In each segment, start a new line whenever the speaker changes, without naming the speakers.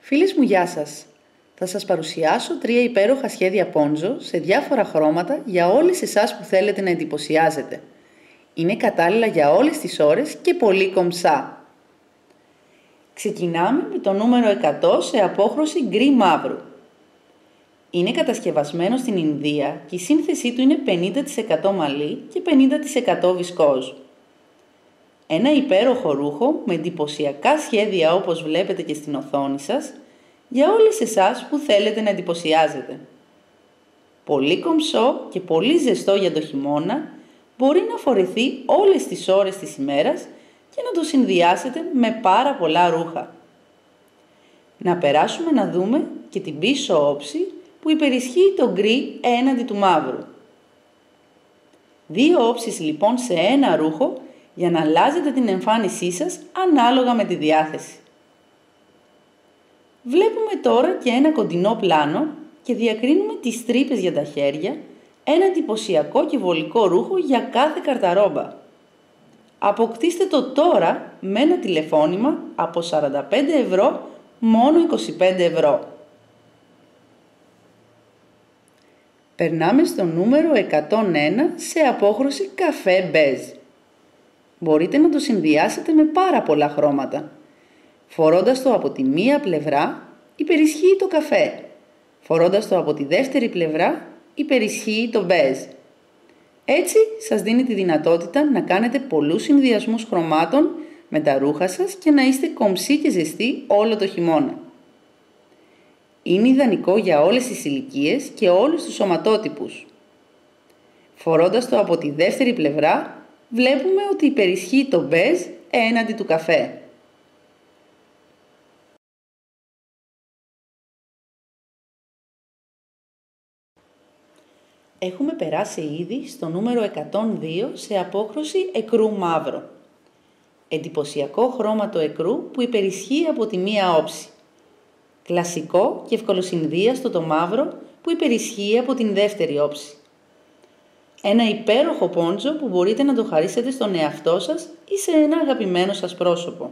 Φίλες μου, γεια σας! Θα σας παρουσιάσω 3 υπέροχα σχέδια πόντζο σε διάφορα χρώματα για όλες εσάς που θέλετε να εντυπωσιάζετε. Είναι κατάλληλα για όλες τις ώρες και πολύ κομψά. Ξεκινάμε με το νούμερο 100 σε απόχρωση γκρι μαύρου. Είναι κατασκευασμένο στην Ινδία και η σύνθεσή του είναι 50% μαλλί και 50% βισκόζ. Ένα υπέροχο ρούχο με εντυπωσιακά σχέδια όπως βλέπετε και στην οθόνη σας για όλες εσάς που θέλετε να εντυπωσιάζετε. Πολύ κομψό και πολύ ζεστό για το χειμώνα, μπορεί να φορεθεί όλες τις ώρες της ημέρας και να το συνδυάσετε με πάρα πολλά ρούχα. Να περάσουμε να δούμε και την πίσω όψη που υπερισχύει το γκρι έναντι του μαύρου. 2 όψεις λοιπόν σε ένα ρούχο για να αλλάζετε την εμφάνισή σας ανάλογα με τη διάθεση. Βλέπουμε τώρα και ένα κοντινό πλάνο και διακρίνουμε τις τρύπες για τα χέρια, ένα εντυπωσιακό και βολικό ρούχο για κάθε καρταρόμπα. Αποκτήστε το τώρα με ένα τηλεφώνημα από 45 ευρώ μόνο 25 ευρώ. Περνάμε στο νούμερο 101 σε απόχρωση καφέ μπέζ. Μπορείτε να το συνδυάσετε με πάρα πολλά χρώματα. Φορώντας το από τη μία πλευρά, υπερισχύει το καφέ. Φορώντας το από τη δεύτερη πλευρά, υπερισχύει το μπέζ. Έτσι, σας δίνει τη δυνατότητα να κάνετε πολλούς συνδυασμούς χρωμάτων με τα ρούχα σας και να είστε κομψοί και ζεστοί όλο το χειμώνα. Είναι ιδανικό για όλες τις ηλικίες και όλους τους σωματότυπους. Φορώντας το από τη δεύτερη πλευρά, βλέπουμε ότι υπερισχύει το μπέζ έναντι του καφέ. Έχουμε περάσει ήδη στο νούμερο 102 σε απόχρωση εκρού μαύρο. Εντυπωσιακό χρώμα το εκρού που υπερισχύει από τη μία όψη. Κλασικό και ευκολοσυνδύαστο το μαύρο που υπερισχύει από την δεύτερη όψη. Ένα υπέροχο πόντζο που μπορείτε να το χαρίσετε στον εαυτό σας ή σε ένα αγαπημένο σας πρόσωπο.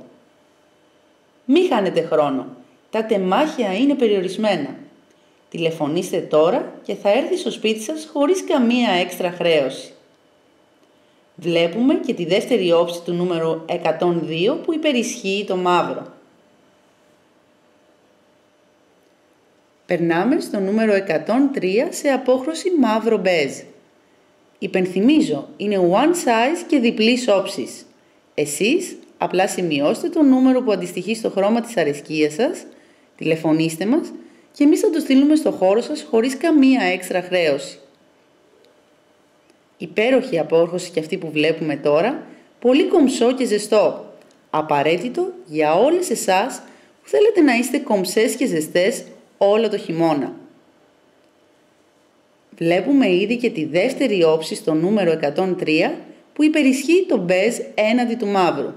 Μη χάνετε χρόνο, τα τεμάχια είναι περιορισμένα. Τηλεφωνήστε τώρα και θα έρθει στο σπίτι σας χωρίς καμία έξτρα χρέωση. Βλέπουμε και τη δεύτερη όψη του νούμερου 102 που υπερισχύει το μαύρο. Περνάμε στο νούμερο 103 σε απόχρωση μαύρο μπέζ. Υπενθυμίζω, είναι one size και διπλής όψης. Εσείς απλά σημειώστε το νούμερο που αντιστοιχεί στο χρώμα της αρεσκίας σας, τηλεφωνήστε μας και εμείς θα το στείλουμε στο χώρο σας χωρίς καμία έξτρα χρέωση. Υπέροχη απόχρωση και αυτή που βλέπουμε τώρα, πολύ κομψό και ζεστό. Απαραίτητο για όλες εσάς που θέλετε να είστε κομψές και ζεστές όλο το χειμώνα. Βλέπουμε ήδη και τη δεύτερη όψη στο νούμερο 103 που υπερισχύει το μπέζ έναντι του μαύρου.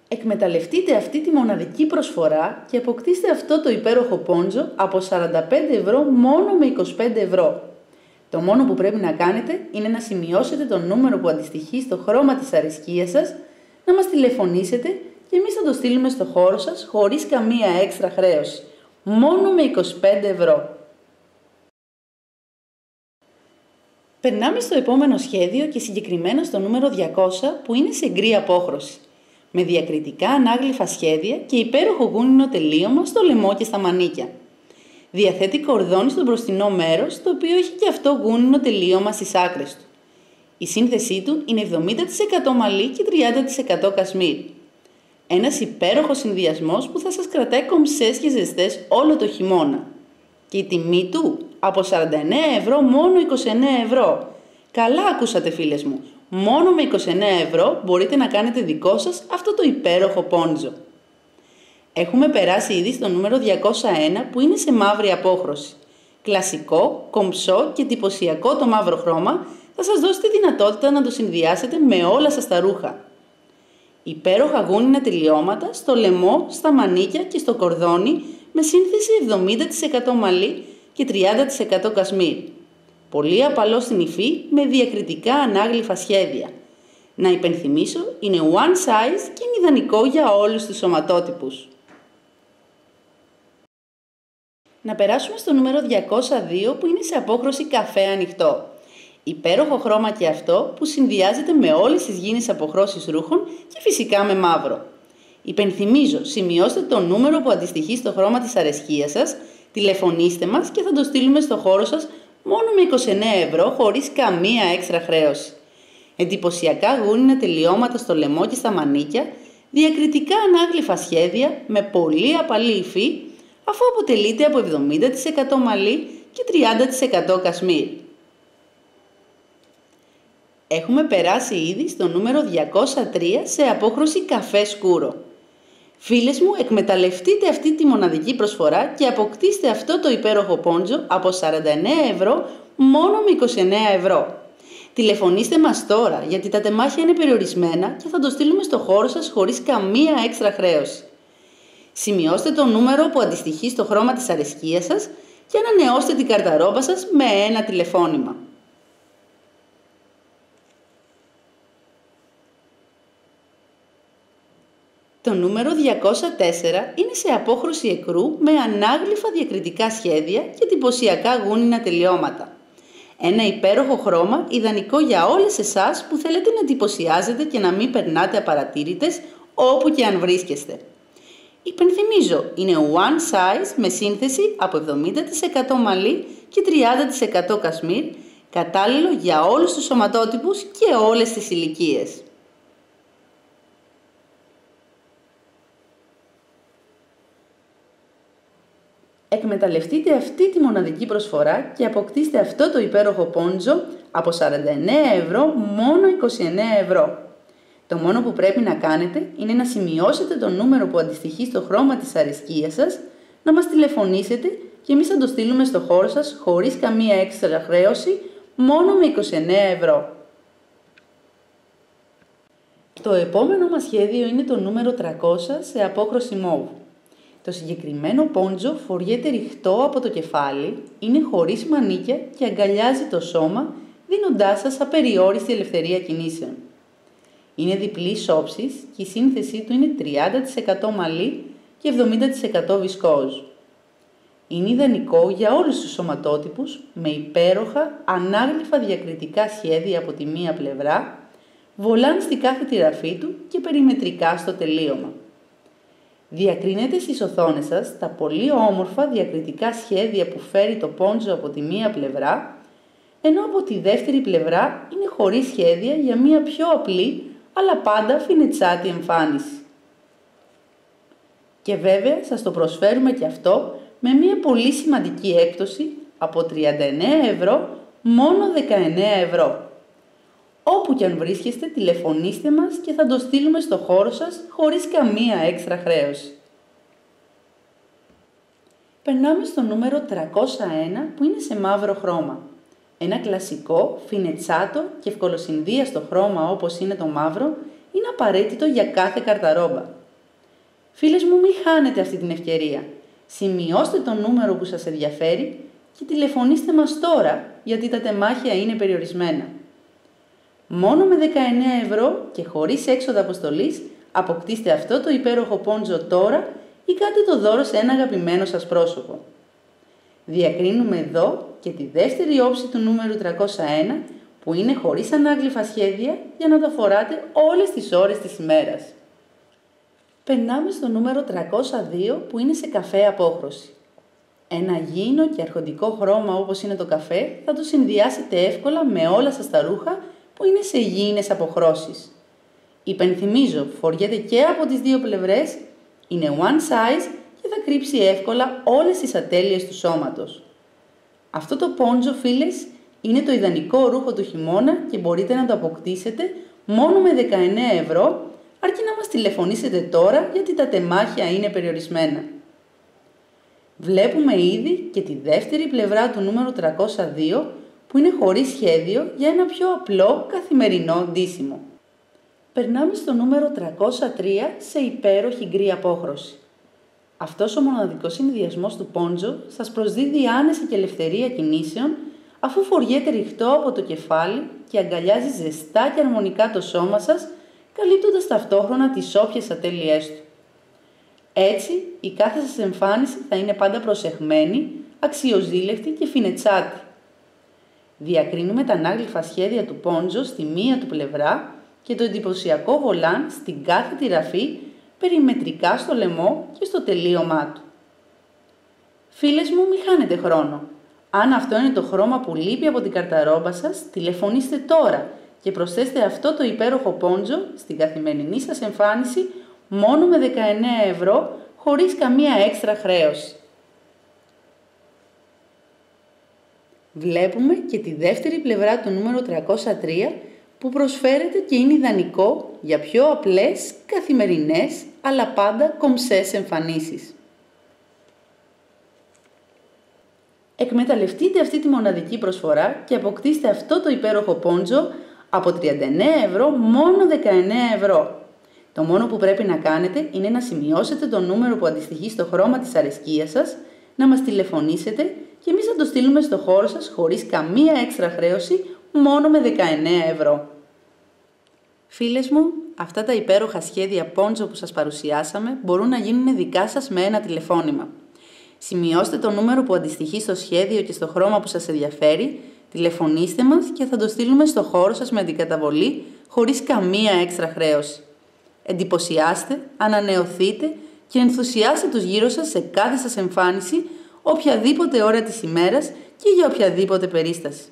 Εκμεταλλευτείτε αυτή τη μοναδική προσφορά και αποκτήστε αυτό το υπέροχο πόντζο από 45 ευρώ μόνο με 25 ευρώ. Το μόνο που πρέπει να κάνετε είναι να σημειώσετε το νούμερο που αντιστοιχεί στο χρώμα της αρεσκίας σας, να μας τηλεφωνήσετε και εμείς θα το στείλουμε στο χώρο σας χωρίς καμία έξτρα χρέωση. Μόνο με 25 ευρώ. Περνάμε στο επόμενο σχέδιο και συγκεκριμένα στο νούμερο 200 που είναι σε γκρι απόχρωση. Με διακριτικά ανάγλυφα σχέδια και υπέροχο γούνινο τελείωμα στο λαιμό και στα μανίκια. Διαθέτει κορδόνι στο μπροστινό μέρος, το οποίο έχει και αυτό γούνινο τελείωμα στις άκρες του. Η σύνθεσή του είναι 70% μαλλί και 30% κασμίρ. Ένας υπέροχος συνδυασμός που θα σας κρατάει κομψές και ζεστές όλο το χειμώνα. Και η τιμή του από 49 ευρώ μόνο 29 ευρώ. Καλά ακούσατε φίλες μου. Μόνο με 29 ευρώ μπορείτε να κάνετε δικό σας αυτό το υπέροχο πόντζο. Έχουμε περάσει ήδη στο νούμερο 201 που είναι σε μαύρη απόχρωση. Κλασικό, κομψό και εντυπωσιακό το μαύρο χρώμα θα σας δώσει τη δυνατότητα να το συνδυάσετε με όλα σας τα ρούχα. Υπέροχα γούνινα τελειώματα στο λαιμό, στα μανίκια και στο κορδόνι με σύνθεση 70% μαλλί και 30% κασμίρ. Πολύ απαλό στην υφή με διακριτικά ανάγλυφα σχέδια. Να υπενθυμίσω, είναι one size και είναι ιδανικό για όλους τους σωματότυπους. Να περάσουμε στο νούμερο 202 που είναι σε απόχρωση καφέ ανοιχτό. Υπέροχο χρώμα και αυτό που συνδυάζεται με όλες τις γήινες αποχρώσεις ρούχων και φυσικά με μαύρο. Υπενθυμίζω, σημειώστε το νούμερο που αντιστοιχεί στο χρώμα της αρεσκίας σας, τηλεφωνήστε μας και θα το στείλουμε στο χώρο σας μόνο με 29 € χωρίς καμία έξτρα χρέωση. Εντυπωσιακά γούνινα τελειώματα στο λαιμό και στα μανίκια, διακριτικά ανάγλυφα σχέδια με πολύ απαλή υφή, αφού αποτελείται από 70% μαλλί και 30% κασμίρ. Έχουμε περάσει ήδη στο νούμερο 203 σε απόχρωση καφέ σκούρο. Φίλες μου, εκμεταλλευτείτε αυτή τη μοναδική προσφορά και αποκτήστε αυτό το υπέροχο πόντζο από 49 € μόνο με 29 €. Τηλεφωνήστε μας τώρα, γιατί τα τεμάχια είναι περιορισμένα και θα το στείλουμε στο χώρο σας χωρίς καμία έξτρα χρέωση. Σημειώστε το νούμερο που αντιστοιχεί στο χρώμα της αρεσκίας σας και ανανεώστε την καρταρόμπα σας με ένα τηλεφώνημα. Το νούμερο 204 είναι σε απόχρωση εκρού με ανάγλυφα διακριτικά σχέδια και εντυπωσιακά γούνινα τελειώματα. Ένα υπέροχο χρώμα, ιδανικό για όλες εσάς που θέλετε να εντυπωσιάζετε και να μην περνάτε απαρατήρητες όπου και αν βρίσκεστε. Υπενθυμίζω, είναι one size με σύνθεση από 70% μαλλί και 30% κασμίρ, κατάλληλο για όλους τους σωματότυπους και όλες τις ηλικίες. Εκμεταλλευτείτε αυτή τη μοναδική προσφορά και αποκτήστε αυτό το υπέροχο πόντζο από 49 € μόνο 29 €. Το μόνο που πρέπει να κάνετε είναι να σημειώσετε το νούμερο που αντιστοιχεί στο χρώμα της αρεσκίας σας, να μας τηλεφωνήσετε και εμείς θα το στείλουμε στο χώρο σας χωρίς καμία έξτρα χρέωση, μόνο με 29 €. Το επόμενο μας σχέδιο είναι το νούμερο 300 σε απόχρωση μόβ. Το συγκεκριμένο πόντζο φοριέται ρηχτό από το κεφάλι, είναι χωρίς μανίκια και αγκαλιάζει το σώμα, δίνοντάς σας απεριόριστη ελευθερία κινήσεων. Είναι διπλής όψης και η σύνθεσή του είναι 30% μαλλί και 70% βισκόζ. Είναι ιδανικό για όλους τους σωματότυπους με υπέροχα ανάγλυφα διακριτικά σχέδια από τη μία πλευρά, βολάν στη κάθε τυραφή του και περιμετρικά στο τελείωμα. Διακρίνεται στις οθόνες σας τα πολύ όμορφα διακριτικά σχέδια που φέρει το πόντζο από τη μία πλευρά, ενώ από τη δεύτερη πλευρά είναι χωρίς σχέδια για μία πιο απλή αλλά πάντα φινετσάτη εμφάνιση. Και βέβαια σας το προσφέρουμε και αυτό με μία πολύ σημαντική έκπτωση από 39 € μόνο 19 €. Όπου και αν βρίσκεστε, τηλεφωνήστε μας και θα το στείλουμε στο χώρο σας χωρίς καμία έξτρα χρέωση. Περνάμε στο νούμερο 301 που είναι σε μαύρο χρώμα. Ένα κλασικό, φινετσάτο και ευκολοσυνδύαστο χρώμα όπως είναι το μαύρο είναι απαραίτητο για κάθε καρταρόμπα. Φίλες μου, μην χάνετε αυτή την ευκαιρία. Σημειώστε το νούμερο που σας ενδιαφέρει και τηλεφωνήστε μας τώρα, γιατί τα τεμάχια είναι περιορισμένα. Μόνο με 19 € και χωρίς έξοδα αποστολής αποκτήστε αυτό το υπέροχο πόντζο τώρα ή κάντε το δώρο σε ένα αγαπημένο σας πρόσωπο. Διακρίνουμε εδώ και τη δεύτερη όψη του νούμερου 301 που είναι χωρίς ανάγλυφα σχέδια για να το φοράτε όλες τις ώρες της ημέρας. Περνάμε στο νούμερο 302 που είναι σε καφέ απόχρωση. Ένα γήινο και αρχοντικό χρώμα όπως είναι το καφέ θα το συνδυάσετε εύκολα με όλα σας τα ρούχα που είναι σε γήινες αποχρώσεις. Υπενθυμίζω, φοριέται και από τις δύο πλευρές, είναι one size και θα κρύψει εύκολα όλες τις ατέλειες του σώματος. Αυτό το πόντζο, φίλες, είναι το ιδανικό ρούχο του χειμώνα και μπορείτε να το αποκτήσετε μόνο με 19 €, αρκεί να μας τηλεφωνήσετε τώρα γιατί τα τεμάχια είναι περιορισμένα. Βλέπουμε ήδη και τη δεύτερη πλευρά του νούμερου 302 που είναι χωρίς σχέδιο για ένα πιο απλό καθημερινό ντύσιμο. Περνάμε στο νούμερο 303 σε υπέροχη γκρι απόχρωση. Αυτός ο μοναδικός συνδυασμός του πόντζο σας προσδίδει άνεση και ελευθερία κινήσεων, αφού φοριέται ρηχτό από το κεφάλι και αγκαλιάζει ζεστά και αρμονικά το σώμα σας, καλύπτοντας ταυτόχρονα τις όποιες ατέλειές του. Έτσι, η κάθε σας εμφάνιση θα είναι πάντα προσεχμένη, αξιοζήλευτη και φινετσάτη. Διακρίνουμε τα ανάγλυφα σχέδια του πόντζο στη μία του πλευρά και το εντυπωσιακό βολάν στην κάθετη ραφή, περιμετρικά στο λαιμό και στο τελείωμά του. Φίλες μου, μη χάνετε χρόνο. Αν αυτό είναι το χρώμα που λείπει από την καρταρόμπα σας, τηλεφωνήστε τώρα και προσθέστε αυτό το υπέροχο πόντζο στην καθημερινή σας εμφάνιση μόνο με 19 ευρώ, χωρίς καμία έξτρα χρέωση. Βλέπουμε και τη δεύτερη πλευρά του νούμερο 303 που προσφέρεται και είναι ιδανικό για πιο απλές, καθημερινές, αλλά πάντα κομψές εμφανίσεις. Εκμεταλλευτείτε αυτή τη μοναδική προσφορά και αποκτήστε αυτό το υπέροχο πόντζο από 39 ευρώ μόνο 19 ευρώ. Το μόνο που πρέπει να κάνετε είναι να σημειώσετε το νούμερο που αντιστοιχεί στο χρώμα της αρεσκίας σας, να μας τηλεφωνήσετε και εμείς θα το στείλουμε στο χώρο σας χωρίς καμία έξτρα χρέωση, μόνο με 19 ευρώ. Φίλες μου, αυτά τα υπέροχα σχέδια πόντζο που σας παρουσιάσαμε μπορούν να γίνουν δικά σας με ένα τηλεφώνημα. Σημειώστε το νούμερο που αντιστοιχεί στο σχέδιο και στο χρώμα που σας ενδιαφέρει, τηλεφωνήστε μας και θα το στείλουμε στο χώρο σας με αντικαταβολή χωρίς καμία έξτρα χρέωση. Εντυπωσιάστε, ανανεωθείτε και ενθουσιάστε τους γύρω σας σε κάθε σας εμφάνιση, οποιαδήποτε ώρα της ημέρας και για οποιαδήποτε περίσταση.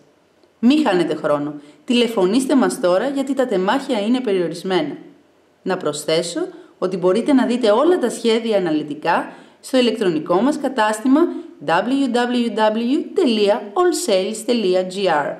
Μη χάνετε χρόνο. Τηλεφωνήστε μας τώρα γιατί τα τεμάχια είναι περιορισμένα. Να προσθέσω ότι μπορείτε να δείτε όλα τα σχέδια αναλυτικά στο ηλεκτρονικό μας κατάστημα www.allsales.gr.